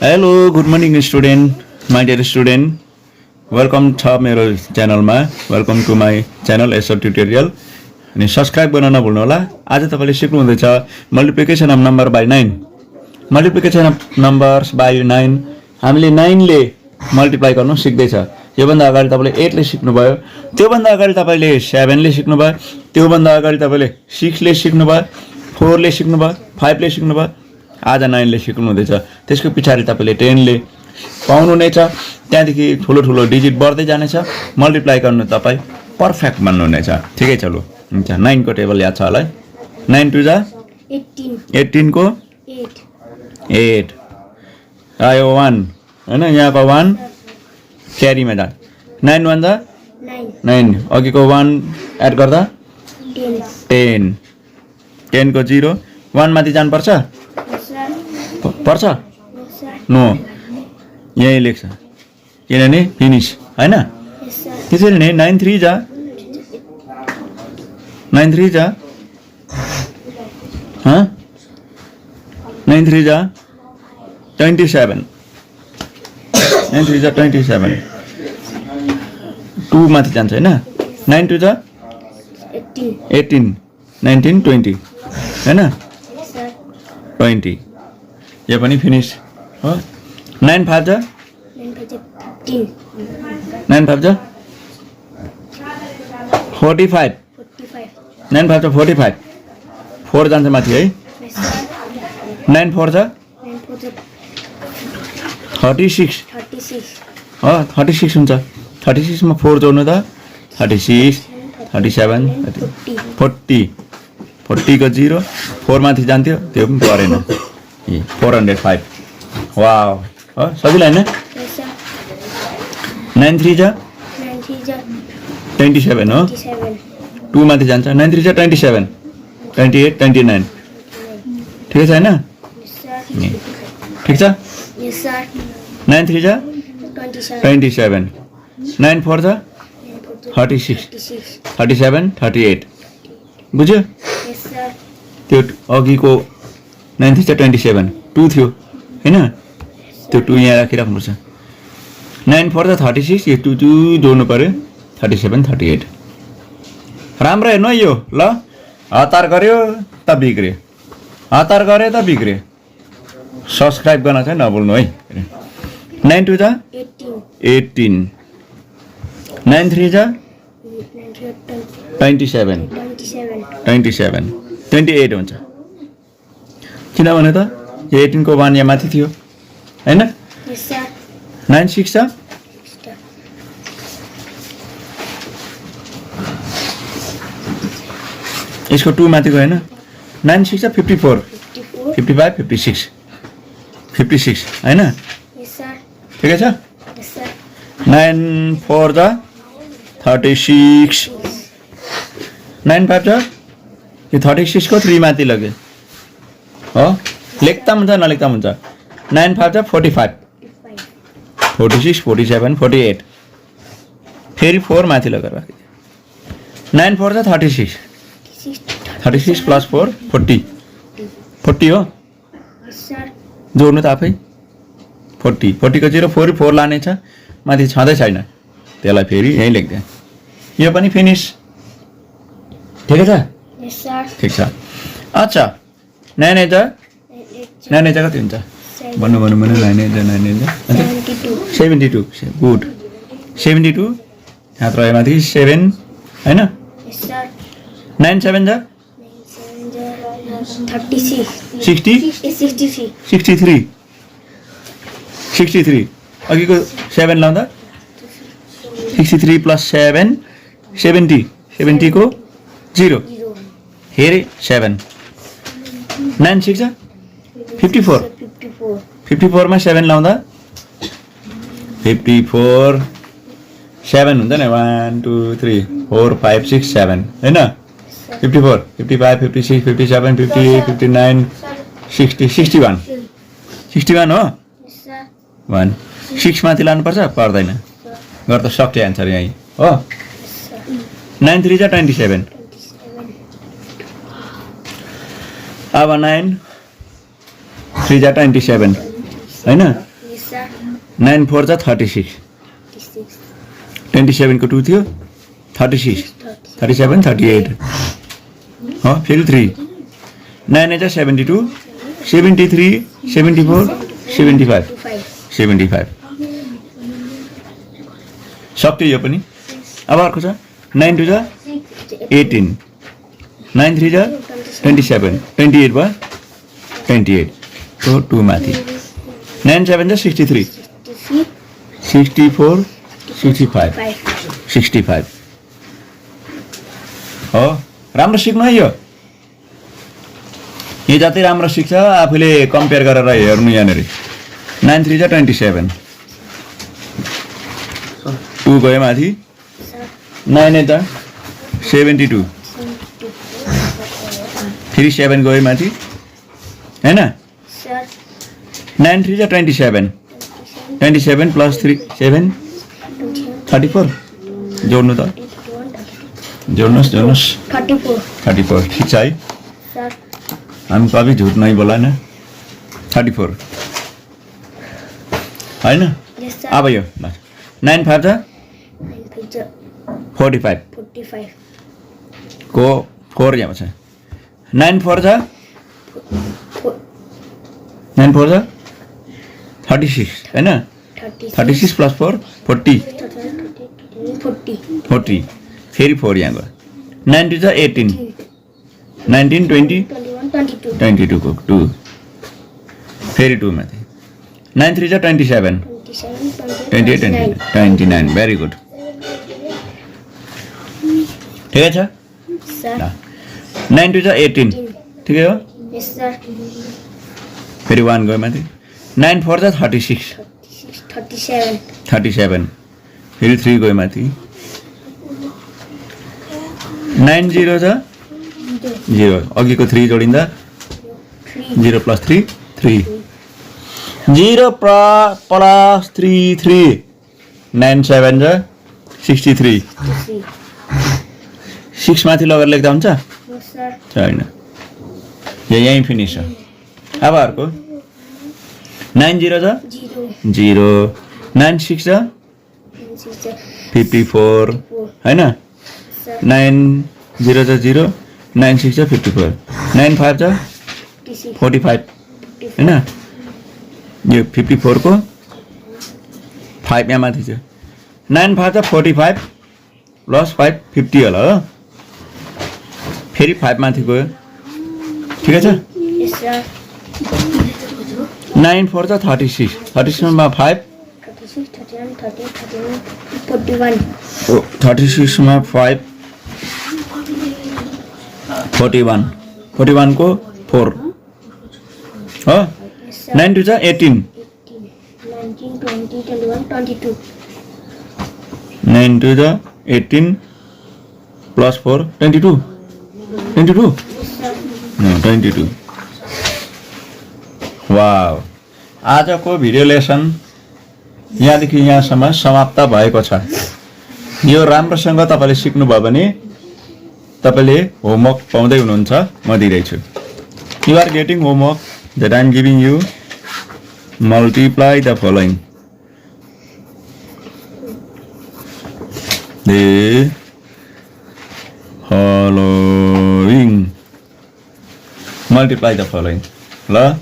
Hello good morning student my dear student welcome छ मेरो च्यानलमा वेलकम टु माई च्यानल एसर ट्युटोरियल अनि सब्सक्राइब गर्न नभुल्नु होला आज तपाईँले सिक्नुहुँदैछ multiplication of number by 9 multiplication of numbers by 9 हामीले 9 ले मल्टिप्लाई गर्नु सिक्दैछ योभन्दा अगाडि तपाईँले 8 ले सिक्नुभयो त्योभन्दा अगाडि तपाईँले 7 ले सिक्नुभयो त्योभन्दा अगाडि तपाईँले 6 ले सिक्नुभयो 4 ले सिक्नुभयो 5 ले सिक्नुभयो आज 9 ले सिक्नु हुँदैछ त्यसको पछाडि तपाईले 10 ले पाउनुहुनेछ त्यहाँदेखि ठुलो ठुलो डिजिट बढ्दै जानेछ मल्टिप्लाई गर्नु तपाई पर्फेक्ट बन्नुहुनेछ ठिकै छ लु हुन्छ 9 को टेबल याद छ होला 9 टु जा 18 को 8 आयो 1 हैन यहाँको 1 क्यारीमा जा 9 1 जा 9 अघिको 1 एड गर्दा 10 10 को 0 1 माथि जानु पर्छ नो यही लेख्छ किनभने फिनिश हैन त्यसरी नै 9 3 जा 9 3 जा 9 3 जा 27 9 3 जा 27 2 माथि जान्छ हैन 9 2 जा 18 19 20 हैन 20 ये पनि फिनिश हो 9 5 जा 9 5 जा 45 9 5 जा 45 4 जान्छ माथि है 9 4 जा 36 हो 36 हुन्छ 36 मा 4 जोड्नु त 36 37 40 40 को 0 4 माथि जान्थ्यो त्यो पनि परेन 405 वाओ हो सजिलो हैन 9 3 जा 27 हो 2 माथि जान्छ 9 3 जा 27 28 29 ठिक छ हैन ठिक छ 9 3 जा 27 9 4 जा 36 37 38 बुझ्यो त्यो अघिको 9 3 जा 27 2 थियो हैन त्यो 2 यहाँ राखिराख्नुपर्छ 9 4 जा 36 यो 2 जोड्नु पर्यो 37 38 राम्रो हेर्नु है यो ल हतार गर्यो त बिग्रे हतार गर्यो त बिग्रे सब्स्क्राइब गर्न चाहिँ नभुल्नु है 9 2 जा 18 9 3 जा 27 28 हुन्छ किनभने त यो 18 को 1 यहाँ माथि थियो हैन 9 6 जा यसको 2 माथि गयो हैन 9 6 जा 54 55 56 56 हैन ठिकै छ 9 4 जा 36 9 5 जा यो 36 को 3 माथि लग्यो हो लेख्दा हुन्छ नलेख्दा हुन्छ 9 5 जा 45 46 47 48 फेरि 4 माथि लगेर राख्यो 9 4 जा 36 36 प्लस 4 40 40 हो जोड्नु त आफै 40 40 को 0 4 4 लाने छ माथि छँदै छैन त्यसलाई फेरि यही लेख्दै यो पनि फिनिश ठिकै छ ठिक छ अच्छा 9 8 जा 9 8 जा कति हुन्छ भन्नु 9 8 जा 72 गुड 72 हात रह्यो माथि 7 हैन 9 7 जा 63 अघिको 7 लाउँदा 63 प्लस 7 70 को 0 हेरे 7 9 6 जा 54 मा 7 लाउँदा 54 7 हुन्छ नि 1 2 3 4 5 6 7 हैन 54 55 56 57 58 59 60 61 हो 1 6 माथि लानुपर्छ पर्दैन गर्दा सक्छ आन्सर यही हो 9 3 जा 27 अब 9 3 जा 27 होइन Yes, sir. 9 4 जा 36 36. 27 को 2 थियो 36 37 38 हो फेरि 3 9 जा 72 73 74 75 75 सक्यो यो पनि अब अर्को छ 9 2 जा 18 9 3 जा 27 28 भयो 28 तो 2 माथि 9 7 जा 63 64 65 65 हो राम्रो सिक्नु है यो जति राम्रो सिक्छ आफूले कम्पेयर गरेर हेर्नु यहाँनिर 9 3 जा 27 2 गयो माथि 9 8 जा 72 फेरि 7 गयो माथि हैन 9 3 जा 27 27 प्लस 3 7 34 जोड्नु त जोड्नुहोस् 34 ठिक छ है हम कभी झूठ नहीं बोला ना 34 है ना अब यो 9 5 जा 45 को 4 यहाँ छ 9 4 जा 9 4 जा 36 हैन 36 प्लस 4 40 फेरि 4 यहाँ गयो 9 2 जा 18 19 20 22 को 2 फेरि 2 माथि 9 3 जा 27 28 29 भेरी गुड ठिकै छ 9 2 जा 18 ठिकै हो फेरि 1 गयो माथि 9 4 जा 36 37 फेरि 3 गयो माथि 9 0 जा 0 अघिको 3 जोडिँदा 0 प्लस 3 3 0 प्लस 3 3 9 7 जा 63 6 माथि लगेर लेख्दा हुन्छ छैन यो यहीँ फिनिस हो अब अर्को 9 0 जा 0 9 6 जा 54 हैन 9 0 जा 0 9 6 जा 54 9 5 जा 45 हैन यो 54 को 5 यहाँ माथि छ 9 5 जा 45 प्लस 5 50 होला हो फेरि 5 माथि गयो ठिकै छ 9 4 जा 36 36 मा 5 36 मा 5 41 को 4 हो 9 2 जा 18 9 2 जा 18 प्लस 4 22 22 वाव आजको भिडियो लेसन यहाँदेखि यहाँसम्म समाप्त भएको छ यो राम्रोसँग तपाईले सिक्नुभयो भने तपाईले होमवर्क पाउँदै हुनुहुन्छ म दिइरहेछु you are getting homework that I am giving you. Multiply the following. The following. Multiply the following. La